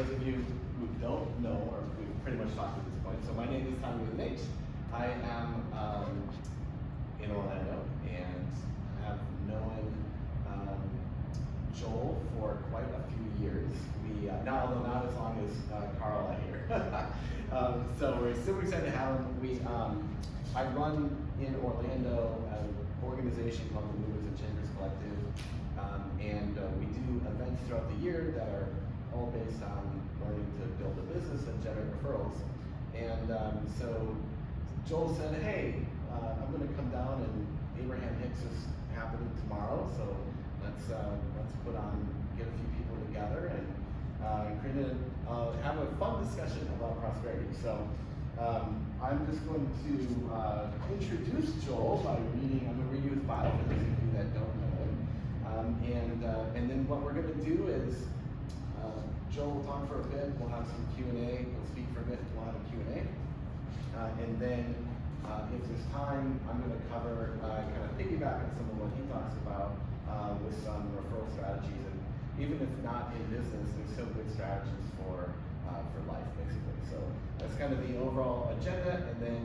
those of you who don't know, or we've pretty much talked at this point, so my name is Tommy with an H. I am in Orlando and have known Joel for quite a few years. Although not as long as Carl here. So we're super excited to have him. I run in Orlando an organization called the Movers and Chambers Collective, and we do events throughout the year that are all based on learning to build a business and generate referrals. And so Joel said, hey, I'm going to come down, and Abraham Hicks is happening tomorrow, so let's get a few people together and have a fun discussion about prosperity. So I'm just going to introduce Joel by reading. I'm going to read you his bio for those of you that don't know him, and then what we're going to do is Joel will talk for a bit. We'll have some Q&A. He'll speak for a bit. We'll have a Q&A, and then if there's time, I'm going to cover kind of piggyback on some of what he talks about with some referral strategies. And even if not in business, there's still good strategies for life, basically. So that's kind of the overall agenda. And then,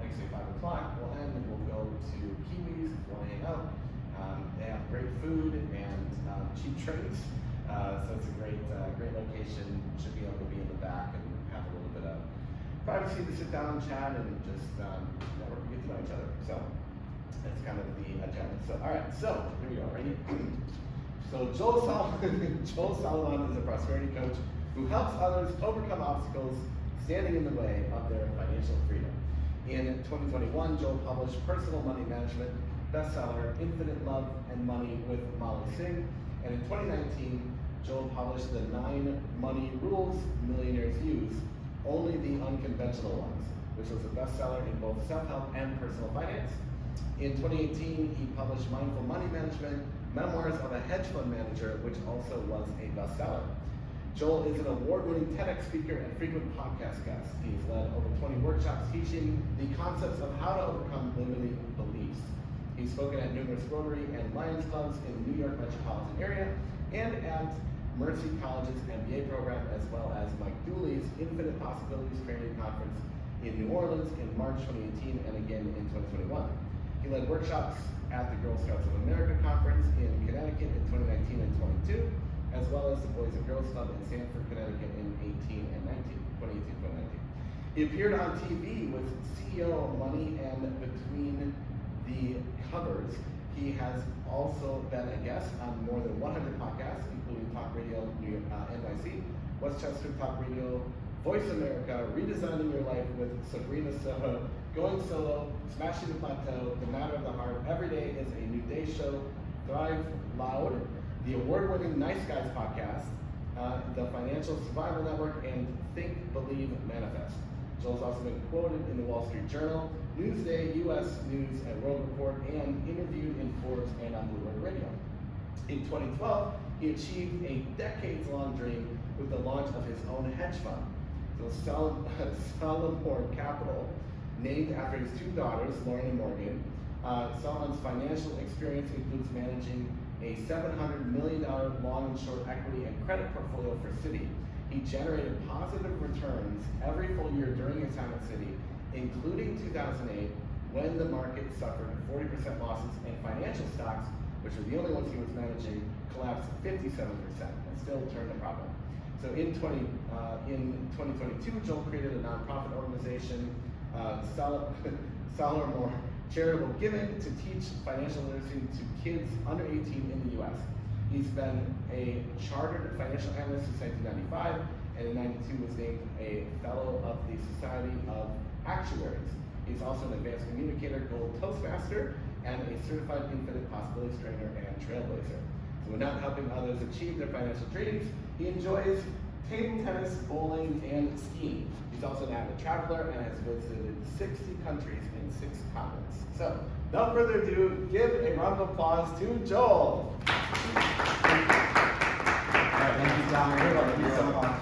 like I say, 5 o'clock, we'll end and we'll go to Kiwis if you want to hang out. They have great food and cheap drinks. So it's a great location. Should be able to be in the back and have a little bit of privacy to sit down and chat and just network and get to know each other. So that's kind of the agenda. So all right, so here we go. Ready? So Joel Salaman is a prosperity coach who helps others overcome obstacles standing in the way of their financial freedom. In 2021, Joel published Personal Money Management bestseller Infinite Love and Money with Molly Singh. And in 2019, Joel published the 9 money rules millionaires use, only the unconventional ones, which was a bestseller in both self-help and personal finance. In 2018, he published Mindful Money Management, Memoirs of a Hedge Fund Manager, which also was a bestseller. Joel is an award-winning TEDx speaker and frequent podcast guest. He's led over 20 workshops teaching the concepts of how to overcome limiting beliefs. He's spoken at numerous Rotary and Lions clubs in the New York metropolitan area and at Mercy College's MBA program, as well as Mike Dooley's Infinite Possibilities Training Conference in New Orleans in March 2018 and again in 2021. He led workshops at the Girl Scouts of America conference in Connecticut in 2019 and 22, as well as the Boys and Girls Club in Sanford, Connecticut in 2018-2019. He appeared on TV with CEO Money and Between the Covers. He has also been a guest on more than 100 podcasts, including Talk Radio NYC, Westchester Talk Radio, Voice America, Redesigning Your Life with Sabrina Soho, Going Solo, Smashing the Plateau, The Matter of the Heart, Every Day is a New Day Show, Thrive Loud, the award-winning Nice Guys podcast, the Financial Survival Network, and Think, Believe, Manifest. Joel's also been quoted in the Wall Street Journal, Newsday, U.S. News and World Report, and interviewed in Forbes and on Bloomberg Radio. In 2012, he achieved a decades-long dream with the launch of his own hedge fund. So Salomon Capital, named after his 2 daughters, Lauren and Morgan. Salomon's financial experience includes managing a $700 million long and short equity and credit portfolio for Citi. He generated positive returns every full year during his time at Citi, including 2008, when the market suffered 40% losses and financial stocks, which were the only ones he was managing, collapsed 57% and still turned a profit. So in 2022, Joel created a nonprofit organization, Salomon Charitable Giving, to teach financial literacy to kids under 18 in the U.S. He's been a chartered financial analyst since 1995, and in 92 was named a fellow of the Society of Actuaries. He's also an advanced communicator, gold Toastmaster, and a certified Infinite Possibilities trainer and trailblazer. So when not helping others achieve their financial dreams, he enjoys table tennis, bowling, and skiing. He's also an avid traveler and has visited 60 countries in 6 continents. So, without further ado, give a round of applause to Joel. All right, thank you, Tommy. Thank you so much.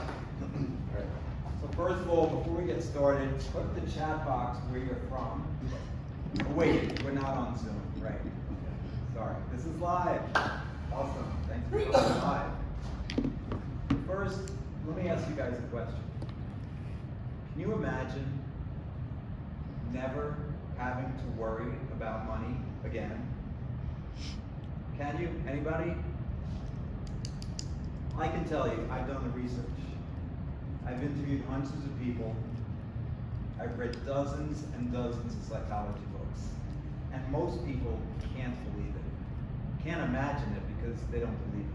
So first of all, before we get started, put in the chat box where you're from. Oh, wait, we're not on Zoom, right? Sorry, this is live. Awesome, thanks for coming live. First, let me ask you guys a question. Can you imagine never having to worry about money again? Can you? Anybody? I can tell you, I've done the research. I've interviewed hundreds of people. I've read dozens and dozens of psychology books. And most people can't believe it. Can't imagine it because they don't believe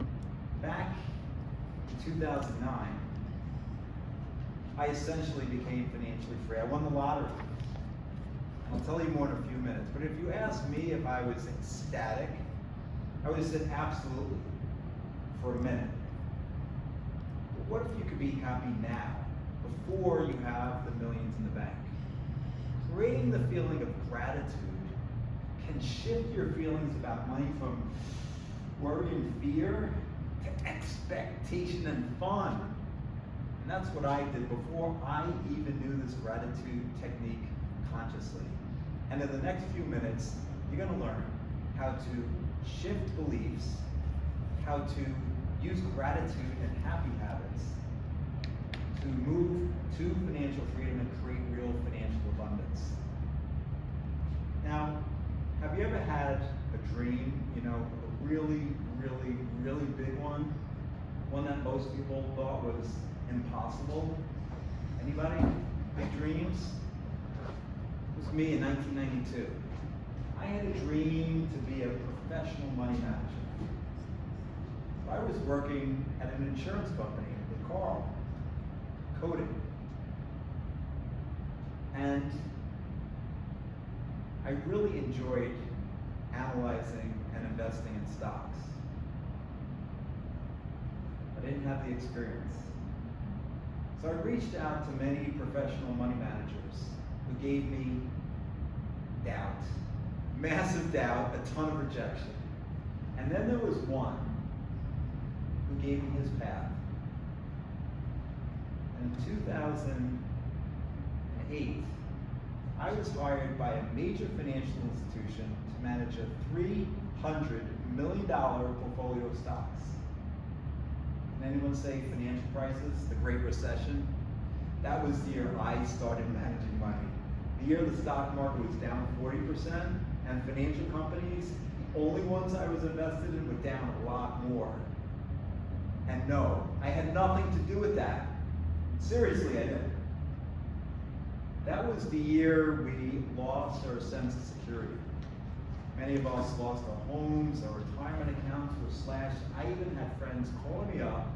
it. Back in 2009, I essentially became financially free. I won the lottery. I'll tell you more in a few minutes. But if you ask me if I was ecstatic, I would have said absolutely for a minute. But what if you could be happy now, before you have the millions in the bank? Creating the feeling of gratitude can shift your feelings about money from worry and fear to expectation and fun. And that's what I did before I even knew this gratitude technique consciously. And in the next few minutes, you're going to learn how to shift beliefs, how to use gratitude and happy habits to move to financial freedom and create real financial abundance. Now, have you ever had a dream, a really, really, really big one? One that most people thought was impossible? Anybody? Big dreams? It was me in 1992. I had a dream to be a professional money manager. I was working at an insurance company with Carl, coding. And I really enjoyed analyzing and investing in stocks. I didn't have the experience. So I reached out to many professional money managers who gave me doubt, massive doubt, a ton of rejection. And then there was one who gave me his path. In 2008, I was hired by a major financial institution to manage a $300 million portfolio of stocks. Can anyone say financial crisis, the Great Recession? That was the year I started managing money. The year the stock market was down 40%, and financial companies, the only ones I was invested in, were down a lot more. And no, I had nothing to do with that. Seriously, I didn't. That was the year we lost our sense of security. Many of us lost our homes, our retirement accounts were slashed. I even had friends calling me up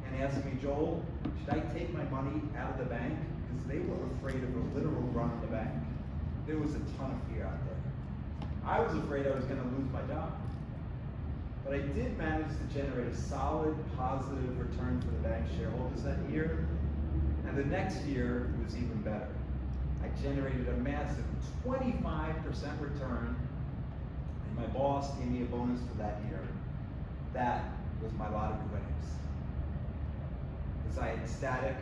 and asking me, Joel, should I take my money out of the bank? Because they were afraid of a literal run on the bank. There was a ton of fear out there. I was afraid I was going to lose my job. But I did manage to generate a solid, positive return for the bank shareholders that year. And the next year was even better. I generated a massive 25% return, and my boss gave me a bonus for that year. That was my lottery winnings. Was I ecstatic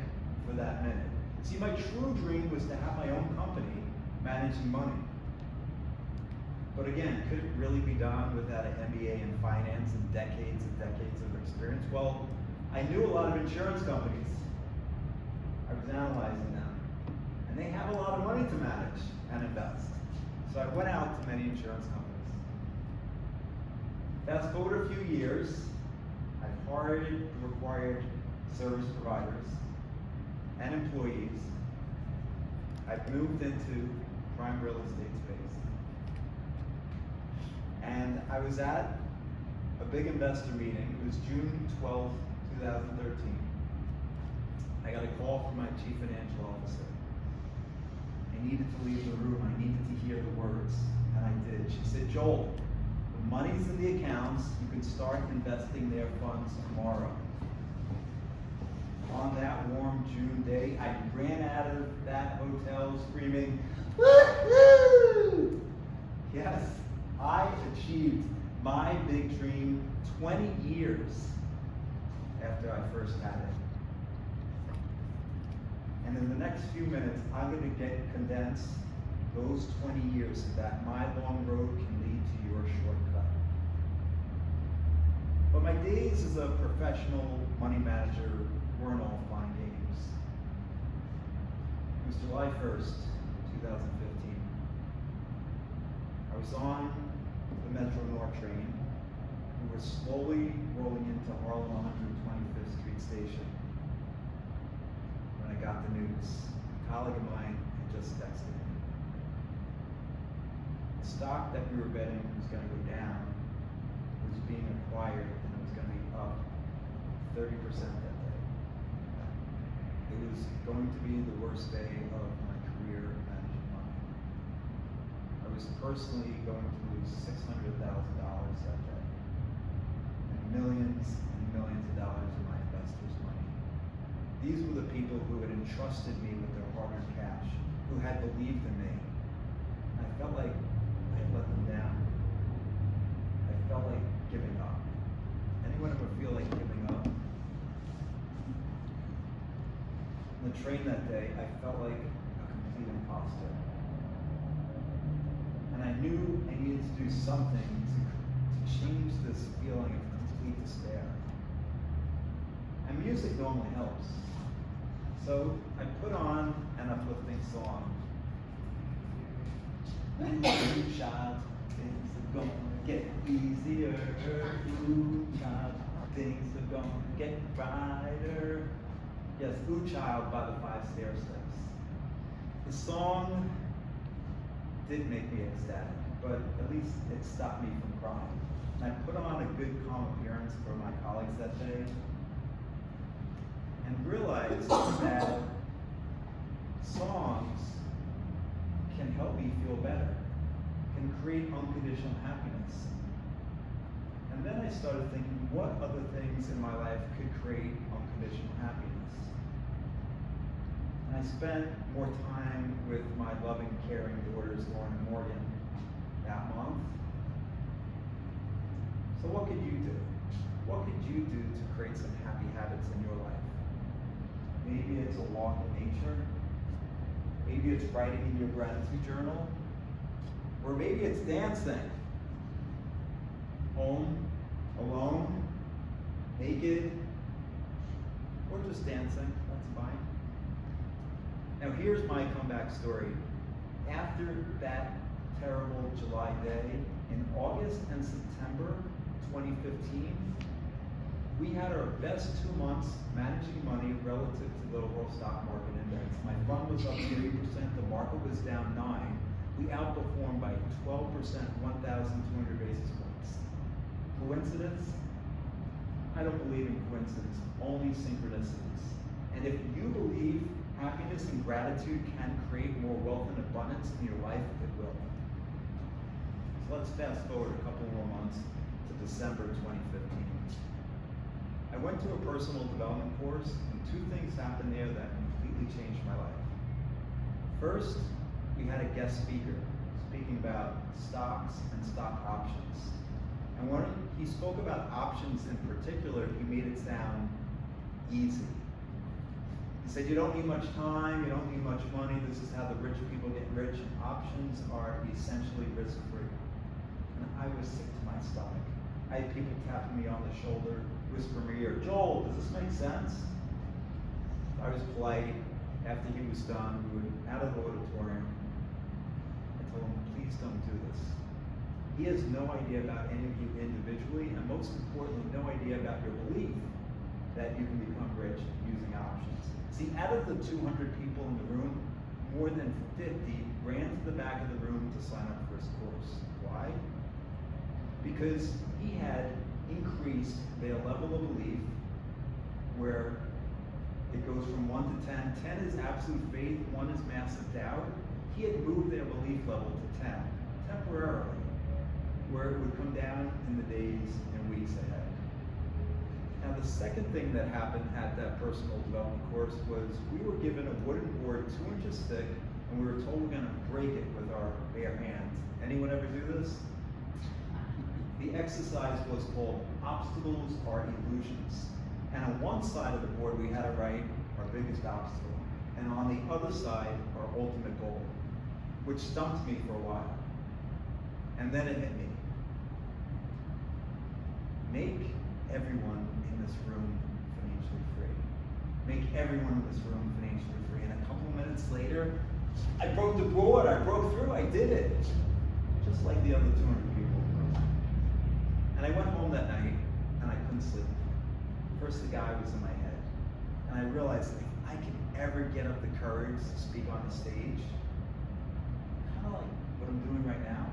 for that minute? See, my true dream was to have my own company managing money. But again, could it really be done without an MBA in finance and decades of experience? Well, I knew a lot of insurance companies. I was analyzing them. And they have a lot of money to manage and invest. So I went out to many insurance companies. Fast forward a few years, I've hired the required service providers and employees. I've moved into prime real estate space. And I was at a big investor meeting. It was June 12, 2013. I got a call from my chief financial officer. I needed to leave the room. I needed to hear the words, and I did. She said, Joel, the money's in the accounts. You can start investing their funds tomorrow. On that warm June day, I ran out of that hotel screaming, woo-hoo! Yes, I achieved my big dream 20 years after I first had it. And in the next few minutes, I'm going to condense those 20 years so that my long road can lead to your shortcut. But my days as a professional professional money manager weren't all fun games. It was July 1st, 2015. I was on the Metro North train. We were slowly rolling into Harlem 125th Street Station when I got the news. A colleague of mine had just texted me. The stock that we were betting was going to go down was being acquired, and it was going to be up 30% that day. It was going to be the worst day of my career managing money. I was personally going to lose $600,000 that day, and millions of dollars of my investors' money. These were the people who had entrusted me with their hard-earned cash, who had believed in me. I felt like I had let them down. I felt like giving up. Anyone ever feel like giving up? On the train that day, I felt like a complete imposter. And I knew I needed to do something to change this feeling of complete despair. And music normally helps. So I put on an uplifting song. Ooh, child, things are gonna get easier. Ooh, child, things are gonna get brighter. Yes, Ooh Child by the Five Stairsteps. The song did make me ecstatic, but at least it stopped me from crying. And I put on a good, calm appearance for my colleagues that day, and realized that songs can help me feel better, can create unconditional happiness. And then I started thinking, what other things in my life could create unconditional happiness? And I spent more time with my loving, caring daughters, Lauren and Morgan, that month. So what could you do? What could you do to create some happy habits in your life? Maybe it's a walk in nature. Maybe it's writing in your gratitude journal. Or maybe it's dancing. Home, alone, naked, or just dancing, that's fine. Now here's my comeback story. After that terrible July day, in August and September 2015, we had our best 2 months managing money relative to the overall stock market index. My fund was up 3%, the market was down 9%. We outperformed by 12%, 1,200 basis points. Coincidence? I don't believe in coincidence, only synchronicities. And if you believe happiness and gratitude can create more wealth and abundance in your life, it will. So let's fast forward a couple more months to December 2015. I went to a personal development course, and 2 things happened there that completely changed my life. First, we had a guest speaker speaking about stocks and stock options. And when he spoke about options in particular, he made it sound easy. He said, you don't need much time, you don't need much money, this is how the rich people get rich, and options are essentially risk-free. And I was sick to my stomach. I had people tapping me on the shoulder, whispering in my ear, Joel, does this make sense? I was polite. After he was done, we went out of the auditorium. I told him, please don't do this. He has no idea about any of you individually, and most importantly, no idea about your belief that you can become rich using options. See, out of the 200 people in the room, more than 50 ran to the back of the room to sign up for his course. Why? Because he had increased their level of belief where it goes from 1 to 10. 10 is absolute faith, 1 is massive doubt. He had moved their belief level to 10, temporarily, where it would come down in the days and weeks ahead. Now the second thing that happened at that personal development course was we were given a wooden board 2 inches thick, and we were told we're going to break it with our bare hands. Anyone ever do this? The exercise was called Obstacles Are Illusions. And on one side of the board we had to write our biggest obstacle, and on the other side our ultimate goal, which stumped me for a while. And then it hit me. Make everyone in this room everyone in this room financially free. And a couple minutes later, I broke the board, I broke through, I did it. Just like the other 200 people. And I went home that night, and I couldn't sleep. First, the guy was in my head. And I realized if I could ever get up the courage to speak on the stage, kind of like what I'm doing right now,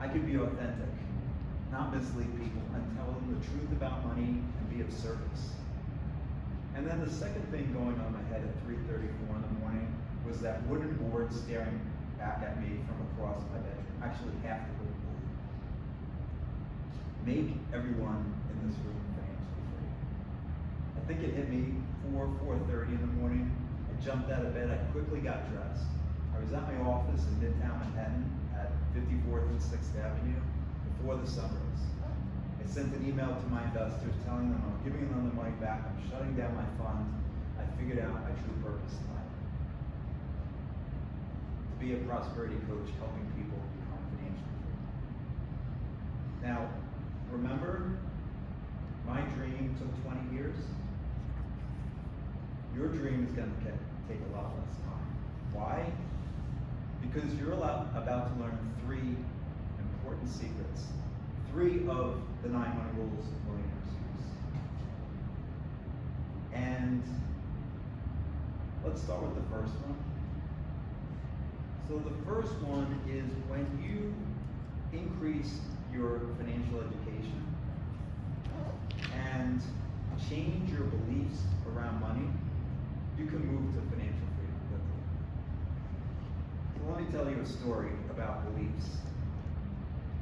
I could be authentic, not mislead people, and tell them the truth about money and be of service. And then the second thing going on in my head at 3:34 in the morning was that wooden board staring back at me from across my bedroom, actually half the wooden board. Make everyone in this room financially free. I think it hit me 4:30 in the morning. I jumped out of bed, I quickly got dressed. I was at my office in Midtown Manhattan at 54th and 6th Avenue before the sun rose. I sent an email to my investors telling them I'm giving them the money back, I'm shutting down my fund. I figured out my true purpose in life. To be a prosperity coach helping people become financially free. Now, remember, my dream took 20 years. Your dream is going to take a lot less time. Why? Because you're about to learn 3 important secrets. 3 of the 9 money rules millionaires use. And let's start with the first one. So the first one is when you increase your financial education and change your beliefs around money, you can move to financial freedom quickly. So let me tell you a story about beliefs.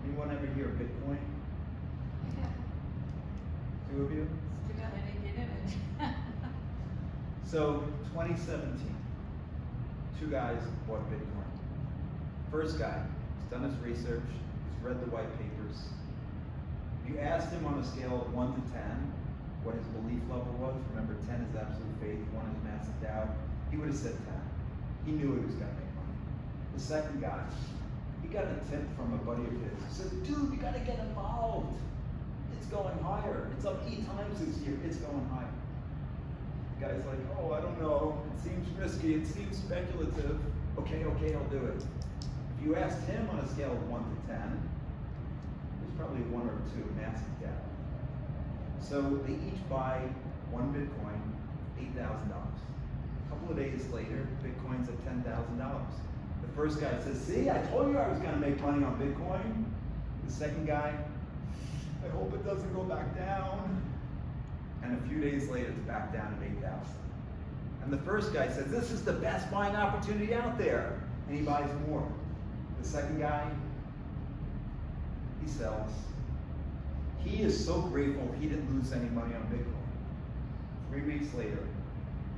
Anyone ever hear of Bitcoin? Yeah. 2 of you? Still got any in it. So 2017, 2 guys bought Bitcoin. First guy, he's done his research, he's read the white papers. If you asked him on a scale of 1 to 10, what his belief level was, remember 10 is absolute faith, 1 is massive doubt, he would have said 10. He knew he was going to make money. The second guy, he got a tip from a buddy of his. He said, dude, you got to get involved. It's going higher. It's up 8 times this year. It's going higher. The guy's like, oh, I don't know. It seems risky. It seems speculative. Okay, I'll do it. If you asked him on a scale of 1 to 10, there's probably 1 or 2 massive doubt. So they each buy 1 Bitcoin, $8,000. A couple of days later, Bitcoin's at $10,000. The first guy says, see, I told you I was going to make money on Bitcoin. The second guy, I hope it doesn't go back down. And a few days later, it's back down at 8,000. And the first guy says, this is the best buying opportunity out there. And he buys more. The second guy, he sells. He is so grateful he didn't lose any money on Bitcoin. 3 weeks later,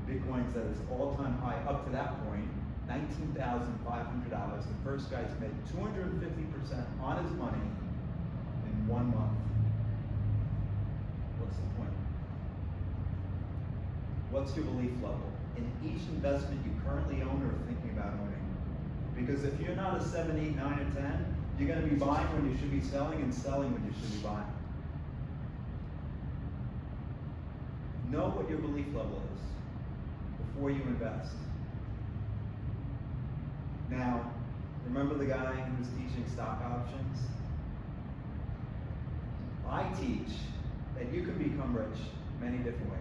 Bitcoin's at its all-time high up to that point, $19,500. The first guy's made 250% on his money in 1 month. What's the point? What's your belief level in each investment you currently own or are thinking about owning? Because if you're not a 7, 8, 9, or 10, you're going to be buying when you should be selling and selling when you should be buying. Know what your belief level is before you invest. Now, remember the guy who was teaching stock options? I teach that you can become rich many different ways.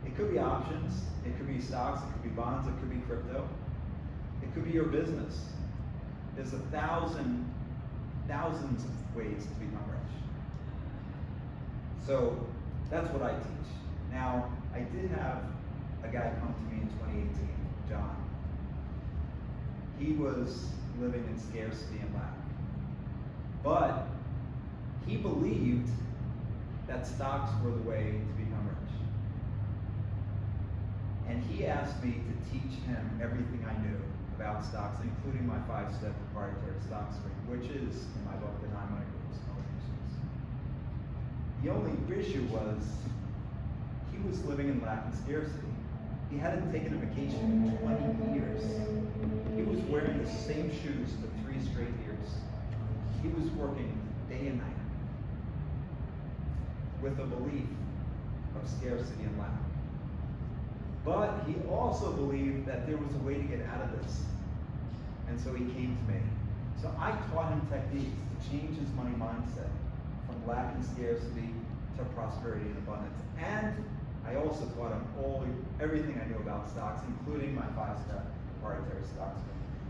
It could be options, it could be stocks, it could be bonds, it could be crypto. It could be your business. There's thousands of ways to become rich. So that's what I teach. Now, I did have a guy come to me in 2018, John. He was living in scarcity and lack. But he believed that stocks were the way to become rich. And he asked me to teach him everything I knew about stocks, including my 5-step proprietary stock screen, which is, in my book, the 9 money rules. The only issue was he was living in lack and scarcity. He hadn't taken a vacation in 20 years. He was wearing the same shoes for 3 straight years. He was working day and night with a belief of scarcity and lack. But he also believed that there was a way to get out of this. And so he came to me. So I taught him techniques to change his money mindset from lack and scarcity to prosperity and abundance. And I also taught him everything I knew about stocks, including my 5-step proprietary stocks.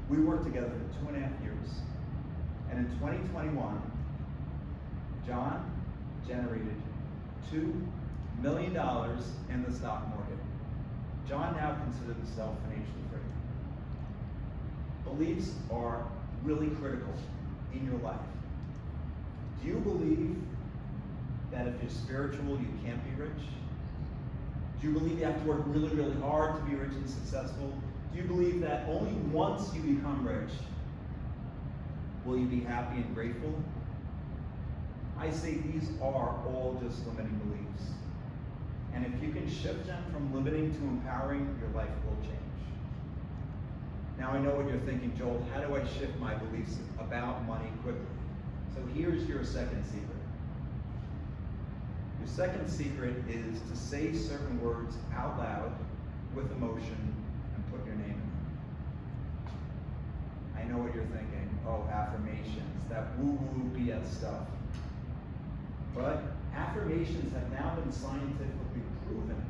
We worked together for 2.5 years. And in 2021, John generated $2 million in the stock market. John now considers himself financially free. Beliefs are really critical in your life. Do you believe that if you're spiritual, you can't be rich? Do you believe you have to work really, really hard to be rich and successful? Do you believe that only once you become rich will you be happy and grateful? I say these are all just limiting beliefs. And if you can shift them from limiting to empowering, your life will change. Now I know what you're thinking, Joel, how do I shift my beliefs about money quickly? So here's your second secret. Your second secret is to say certain words out loud with emotion and put your name in them. I know what you're thinking. Oh, affirmations, that woo-woo BS stuff. But affirmations have now been scientifically proven.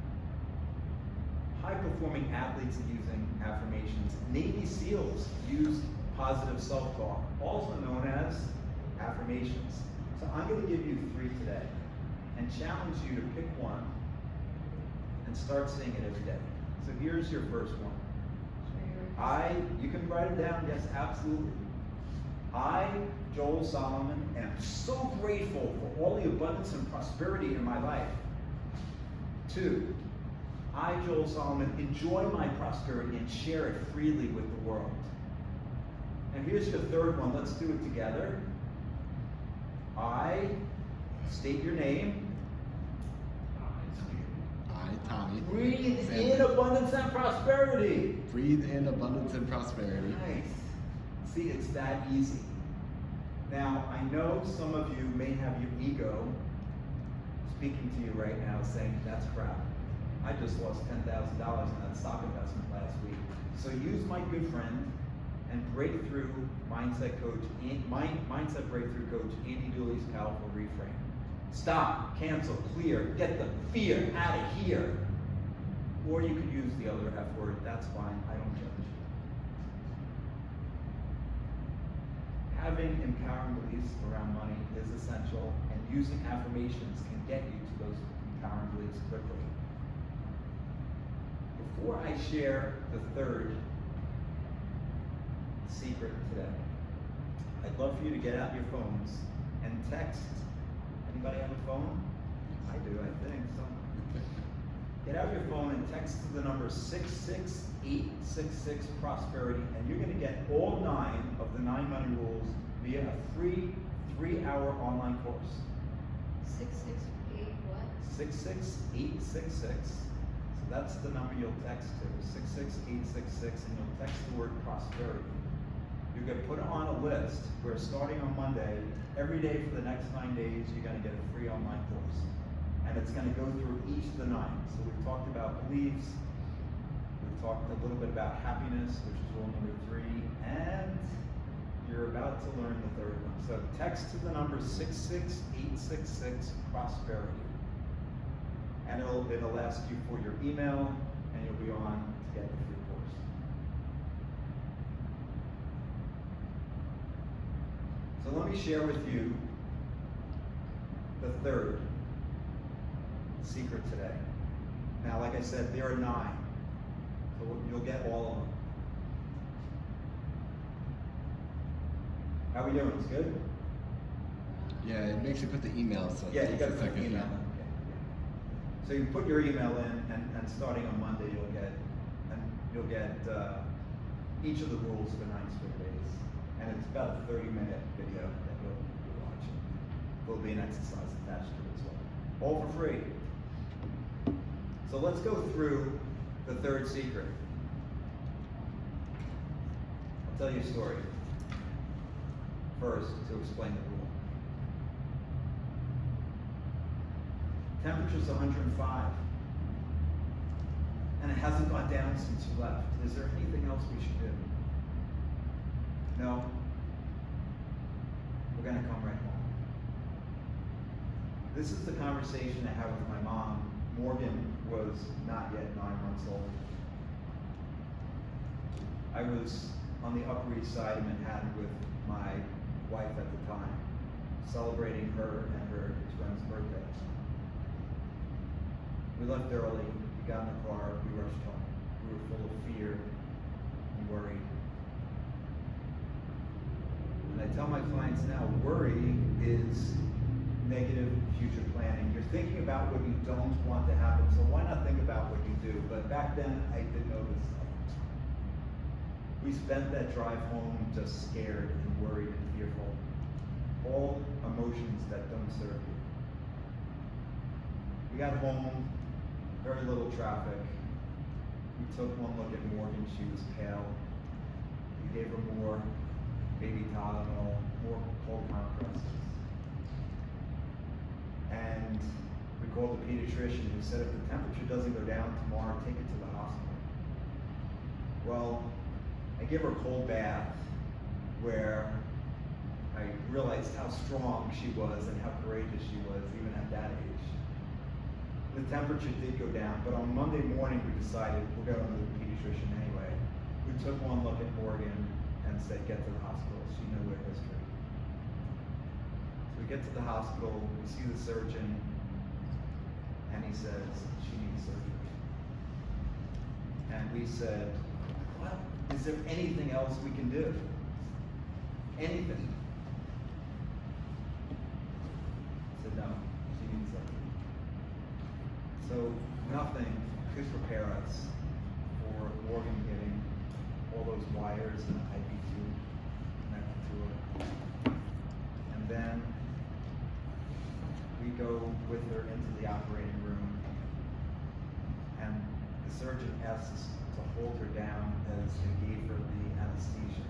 High-performing athletes are using affirmations. Navy SEALs use positive self-talk, also known as affirmations. So I'm going to give you 3 today and challenge you to pick one and start saying it every day. So here's your first one. You can write it down, yes, absolutely. I, Joel Solomon, am so grateful for all the abundance and prosperity in my life. 2, I, Joel Solomon, enjoy my prosperity and share it freely with the world. And here's your third one. Let's do it together. I, state your name. I, Tommy. Breathe in abundance and prosperity. Breathe in abundance and prosperity. Nice. See, it's that easy. Now, I know some of you may have your ego speaking to you right now saying, that's crap. I just lost $10,000 in that stock investment last week. So use my good friend and breakthrough mindset breakthrough coach Andy Dooley's powerful reframe. Stop, cancel, clear, get the fear out of here. Or you could use the other F word, that's fine, I don't judge. Having empowering beliefs around money is essential, and using affirmations can get you to those empowering beliefs quickly. Before I share the third secret today, I'd love for you to get out your phones and text. Anybody have a phone? I do, I think. So get out your phone and text to the number 66866 prosperity, and you're going to get all 9 of the 9 money rules via a free 3-hour online course. 668 what? 66866. So that's the number you'll text to, 66866, and you'll text the word prosperity. You get put on a list where starting on Monday, every day for the next 9 days, you're going to get a free online course. And it's going to go through each of the 9. So we've talked about beliefs, we've talked a little bit about happiness, which is rule number 3, and you're about to learn the third one. So text to the number 66866 prosperity. And it'll ask you for your email, and you'll be on to get the free course. So let me share with you the third secret today. Now, like I said, there are 9, so you'll get all of them. How are we doing? It's good? Yeah, it makes you put the email. So Yeah, you it's got to a put second, the email yeah. in. So you put your email in, and starting on Monday, you'll get each of the rules for 9 straight days. And it's about a 30-minute video that you'll watch. There'll be an exercise attached to it as well. All for free. So let's go through the third secret. I'll tell you a story first to explain the rule. Temperature's 105. And it hasn't gone down since you left. Is there anything else we should do? No? We're gonna come right home. This is the conversation I had with my mom. Morgan was not yet 9 months old. I was on the Upper East Side of Manhattan with my wife at the time, celebrating her and her twin's birthday. We left early, we got in the car, we rushed home. We were full of fear and worry. And I tell my clients now, worry is negative future planning. You're thinking about what you don't want to happen, so why not think about what you do? But back then, I didn't know this stuff. We spent that drive home just scared and worried and fearful. All emotions that don't serve you. We got home, very little traffic. We took one look at Morgan, she was pale. We gave her more baby Tylenol, more cold compresses. And we called the pediatrician who said if the temperature doesn't go down tomorrow, take it to the hospital. Well, I gave her a cold bath where I realized how strong she was and how courageous she was even at that age. The temperature did go down, but on Monday morning we decided we're going to the pediatrician anyway. We took one look at Morgan and said, get to the hospital. She knew her history. So we get to the hospital, we see the surgeon, and he says, she needs surgery. And we said, well, is there anything else we can do? Anything? He said, no, she needs surgery. So nothing could prepare us for Morgan getting all those wires and the IV tube connected to her. And then we go with her into the operating room, and the surgeon asks us to hold her down as they gave her the anesthesia.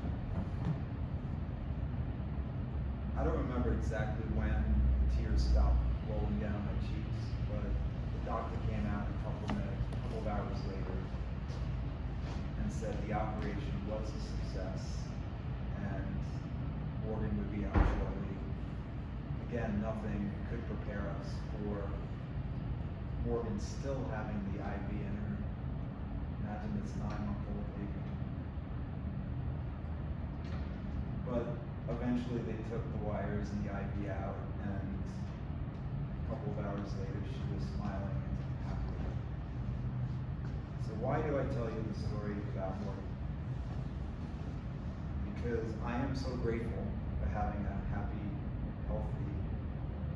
I don't remember exactly when the tears stopped rolling down my cheeks, but the doctor came out a couple of hours later and said the operation was a success and Morgan would be out shortly. Again, nothing could prepare us for Morgan still having the IV in her. Imagine this 9-month-old baby. But eventually they took the wires and the IV out, and a couple of hours later she was smiling and happy. So why do I tell you the story about Morgan? Because I am so grateful for having a happy, healthy,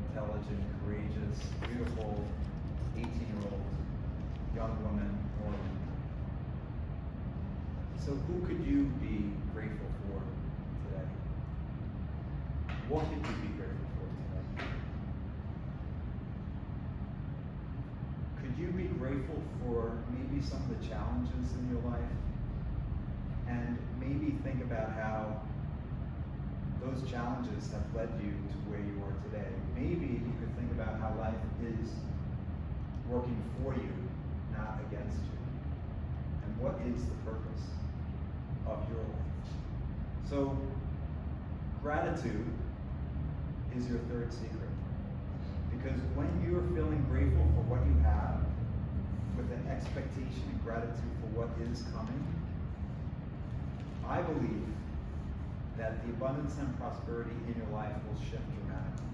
intelligent, courageous, beautiful 18-year-old young woman, Morgan. So who could you be grateful for today? What could you be grateful for today? Could you be grateful for maybe some of the challenges in your life? And maybe think about how those challenges have led you to where you are today. Maybe you could think about how life is working for you, not against you. And what is the purpose of your life? So, gratitude is your third secret. Because when you're feeling grateful for what you have, with an expectation and gratitude for what is coming, I believe that the abundance and prosperity in your life will shift dramatically.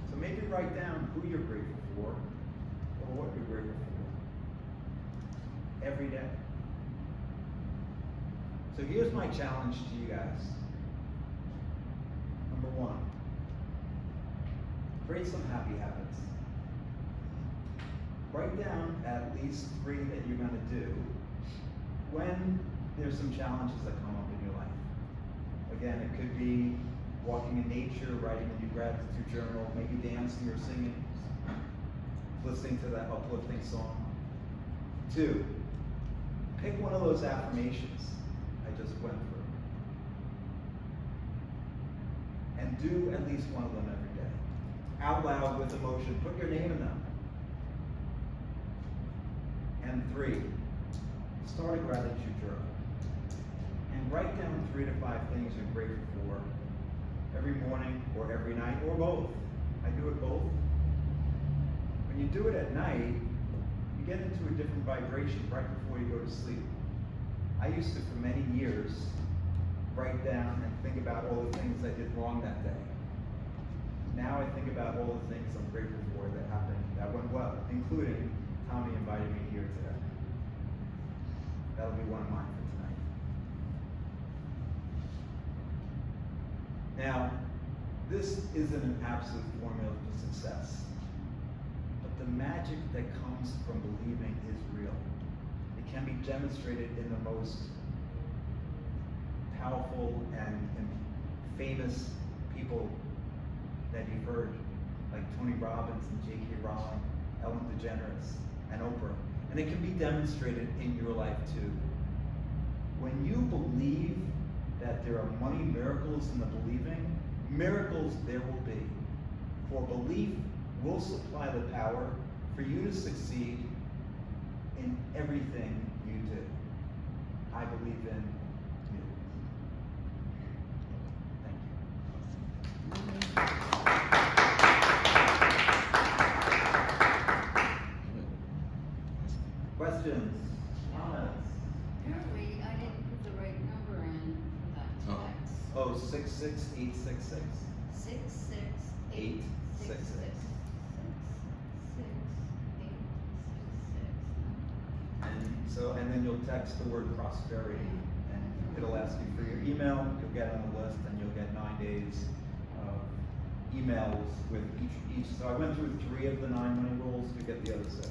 So maybe write down who you're grateful for or what you're grateful for every day. So here's my challenge to you guys. Number 1, create some happy habits. Write down at least 3 that you're going to do when there's some challenges that come up in your life. Again, it could be walking in nature, writing in your gratitude journal, maybe dancing or singing, listening to that uplifting song. 2, pick one of those affirmations I just went through and do at least one of them every day. out loud with emotion, put your name in them. And 3, start a gratitude journal. And write down 3 to 5 things you're grateful for every morning or every night or both. I do it both. When you do it at night, you get into a different vibration right before you go to sleep. I used to, for many years, write down and think about all the things I did wrong that day. Now I think about all the things I'm grateful for that happened, that went well, including Tommy invited me here today. That'll be one of mine for tonight. Now, this isn't an absolute formula for success, but the magic that comes from believing is real. It can be demonstrated in the most powerful and famous people that you've heard, like Tony Robbins and J.K. Rowling, Ellen DeGeneres, and Oprah. And it can be demonstrated in your life too. When you believe that there are money miracles in the believing, miracles there will be. For belief will supply the power for you to succeed in everything you do. I believe in you. Thank you. Questions? Comments? Apparently, I didn't put the right number in for that text. Oh, 66866. 66866. 866. 66866. And then you'll text the word prosperity, and it'll ask you for your email. You'll get on the list, and you'll get 9 days of emails with each. So I went through 3 of the 9 money rules. You get the other 6,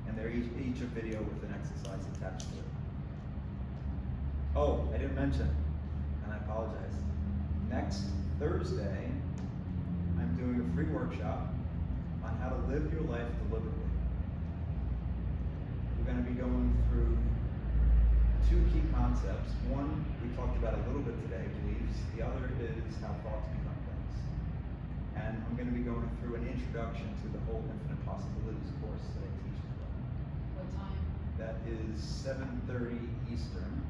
and they're each a video with an exercise attached to it. Oh, I didn't mention, and I apologize. Next Thursday, I'm doing a free workshop on how to live your life deliberately. We're going to be going through 2 key concepts. One, we talked about a little bit today, beliefs. The other is how thoughts become things. And I'm going to be going through an introduction to the whole Infinite Possibilities course that I teach as well. What time? That is 7:30 Eastern.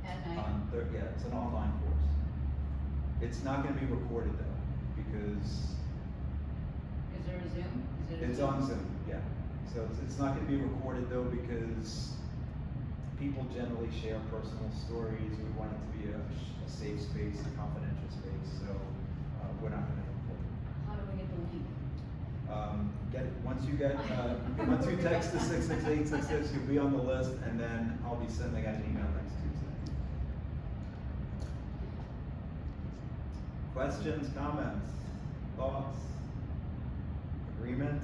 At night? Yeah, it's an online course. It's not going to be recorded though, because Is there a Zoom? Is it a it's on Zoom, yeah. So it's not going to be recorded though, because people generally share personal stories. We want it to be a safe space, a confidential space, so we're not going to record it. How do we get the link? Once you text to 66866, you'll be on the list, and then I'll be sending out an email next Tuesday. Questions, comments, thoughts, agreement?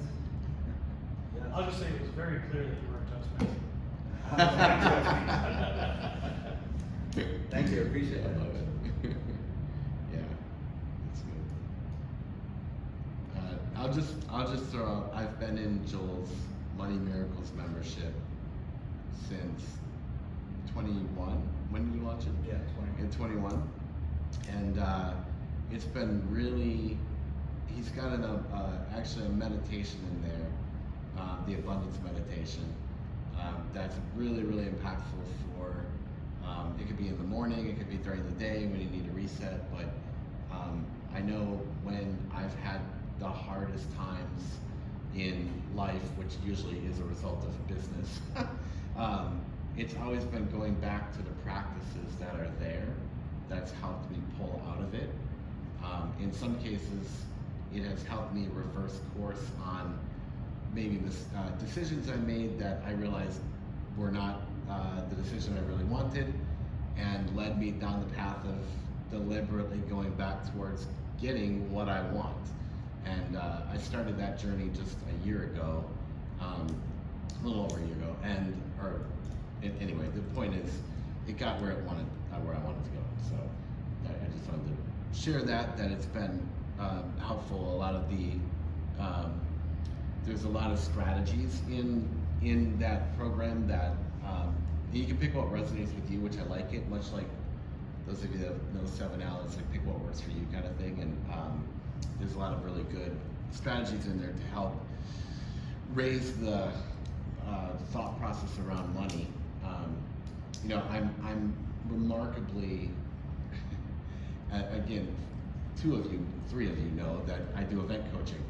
Yes. I'll just say it was very clear that you weren't judgmental. Thank you, appreciate I it. love it. Yeah, that's good. I'll just throw out, I've been in Joel's Money Miracles membership since 21. When did you launch it? Yeah, 21. In 21. And it's been really, he's got actually a meditation in there, the abundance meditation. That's really, really impactful for, it could be in the morning, it could be during the day when you need a reset, but I know when I've had the hardest times in life, which usually is a result of business, it's always been going back to the practices that are there that's helped me pull out of it. In some cases, it has helped me reverse course on maybe decisions I made that I realized were not the decision I really wanted, and led me down the path of deliberately going back towards getting what I want. And I started that journey just a year ago, a little over a year ago. Anyway, the point is, it got where I wanted to go. So I just wanted to share that it's been helpful. A lot of the there's a lot of strategies in that program that you can pick what resonates with you, which I like it, much like those of you that know 7L, it's like pick what works for you kind of thing, and there's a lot of really good strategies in there to help raise the thought process around money. You know, I'm remarkably, again, 2 of you, 3 of you know that I do event coaching,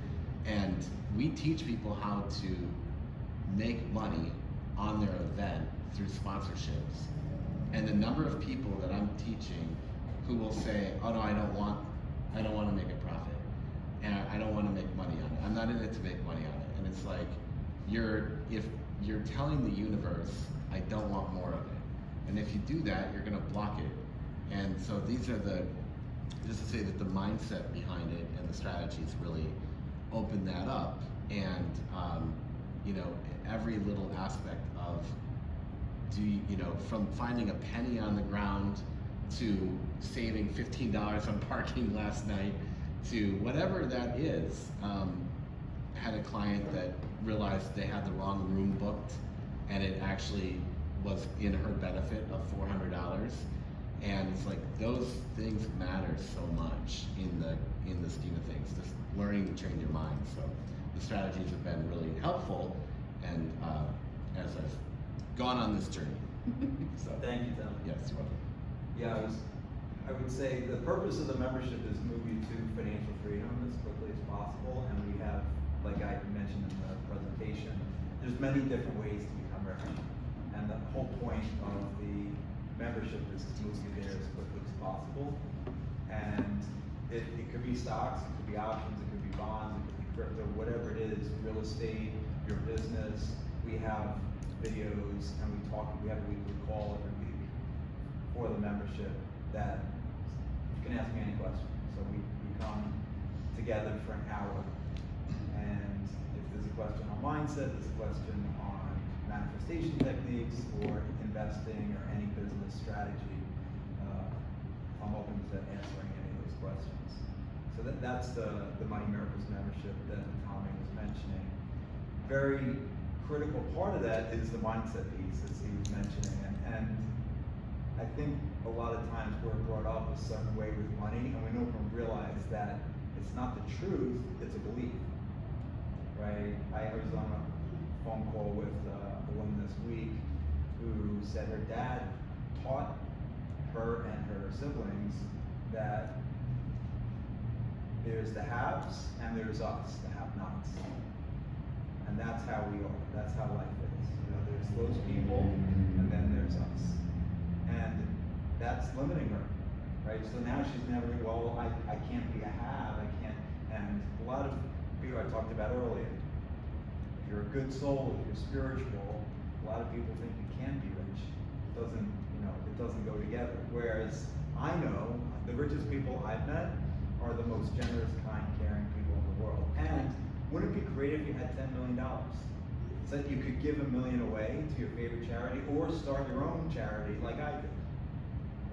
and we teach people how to make money on their event through sponsorships. And the number of people that I'm teaching who will say, "Oh no, I don't want to make a profit, and I don't want to make money on it. I'm not in it to make money on it." And it's like, if you're telling the universe, "I don't want more of it," and if you do that, you're going to block it. And so these are just to say that the mindset behind it and the strategies really open that up. And you know, every little aspect of from finding a penny on the ground to saving $15 on parking last night to whatever that is. Had a client that realized they had the wrong room booked, and it actually was in her benefit of $400. And it's like, those things matter so much in the scheme of things, just learning to train your mind. So the strategies have been really helpful, and as I've gone on this journey. So Thank you, Tim. yes, you're welcome. Yeah, I would say the purpose of the membership is move you to financial freedom as quickly as possible, and we have, like I mentioned in the presentation, there's many different ways to become rich. And the whole point of the membership is to move you there as quickly as possible. And it could be stocks, it could be options, it could be bonds, it could be crypto, whatever it is, real estate, your business. We have videos, and we have a weekly call every week for the membership that you can ask me any question. So we come together for an hour, and if there's a question on mindset, there's a question on manifestation techniques or investing or any business strategy, I'm open to answering any of those questions. So that's the Money Miracles membership that Tommy was mentioning. Very critical part of that is the mindset piece, as he was mentioning, and I think a lot of times we're brought up a certain way with money, and we don't even realize that it's not the truth, it's a belief, right? I was on a phone call with a woman this week who said her dad taught her and her siblings that there's the haves and there's us, the have-nots. And that's how we are. That's how life is. You know, there's those people, and then there's us. And that's limiting her, right? So now she's never, well, I can't be a have, I can't. And a lot of people I talked about earlier, if you're a good soul, if you're spiritual, a lot of people think you can be rich. It doesn't go together. Whereas I know the richest people I've met are the most generous, kind, caring people in the world. And wouldn't it be great if you had $10 million? So that you could give $1 million away to your favorite charity, or start your own charity like I did.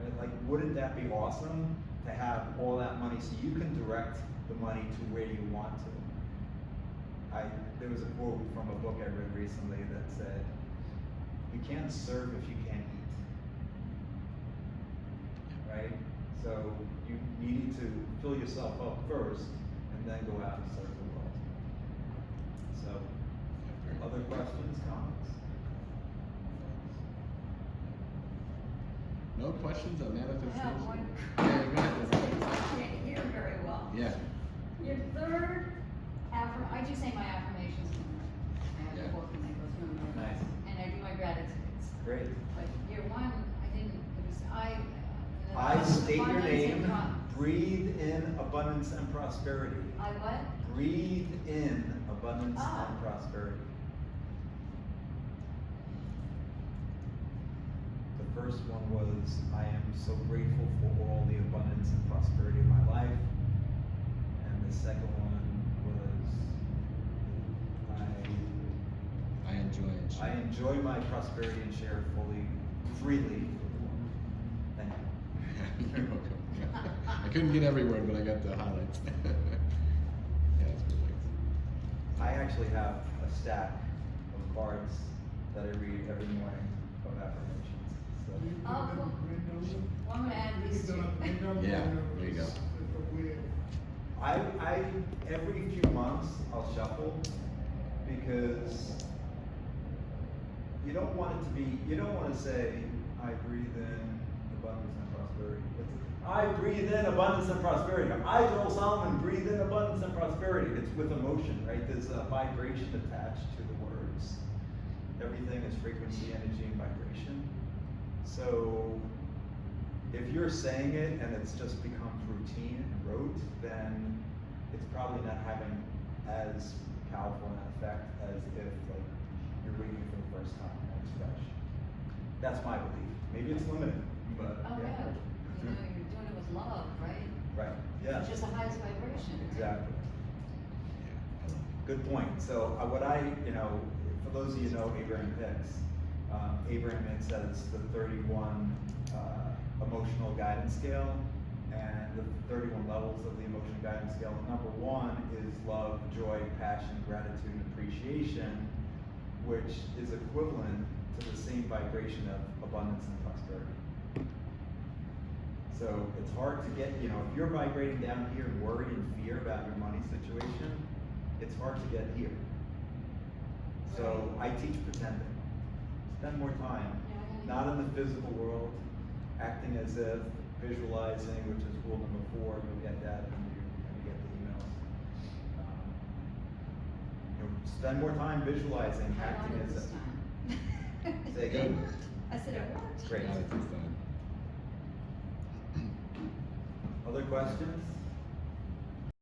Right? Like, wouldn't that be awesome to have all that money so you can direct the money to where you want to? There was a quote from a book I read recently that said, "You can't serve if you can't eat." Right? So you need to fill yourself up first, and then go out and serve the world. So, other questions, comments? No questions on I manifestation? have one. Yeah, go ahead. I can't hear very well. Yeah. Your third I do say my affirmations. I have Yeah. a book and I go through them. Nice. And I do my gratitudes. Great. But year one, it was I state your abundance name, and pro- breathe in abundance and prosperity. I what? Breathe in abundance Ah. and prosperity. The first one was, I am so grateful for all the abundance and prosperity of my life. And the second one was, I enjoy my prosperity and share it freely. Thank you. You're welcome. I couldn't get every word, but I got the highlights. Yeah, it's perfect. I actually have a stack of cards that I read every morning of affirmations. So. Oh, cool. Well, I'm gonna add these two. Yeah, there you go. I, every few months, I'll shuffle, because you don't want it to be, you don't wanna say, I breathe in abundance and prosperity. I breathe in abundance and prosperity. I, Joel Solomon, breathe in abundance and prosperity. It's with emotion, right? There's a vibration attached to the words. Everything is frequency, energy, and vibration. So, if you're saying it and it's just becomes routine and rote, then it's probably not having as powerful an effect as if like you're reading it for the first time and it's fresh. That's my belief. Maybe it's limited, but Oh, yeah, you know, you're doing it with love, right? Right. Yeah. It's just the highest vibration. right? Exactly. Good point. So what you know, for those of you who know Abraham Hicks, Abraham Hicks has the 31 emotional guidance scale, and the 31 levels of the emotional guidance scale. Number 1 is love, joy, passion, gratitude, and appreciation, which is equivalent to the same vibration of abundance and prosperity. So it's hard to get, you know, if you're vibrating down here in worry and fear about your money situation, it's hard to get here. So I teach pretending. Spend more time, not in the physical world, acting as if, visualizing, which is rule number 4. You'll get that when you get the emails. You know, spend more time visualizing, I acting won it as this if. time. Say again? I said it worked. Great. Other questions?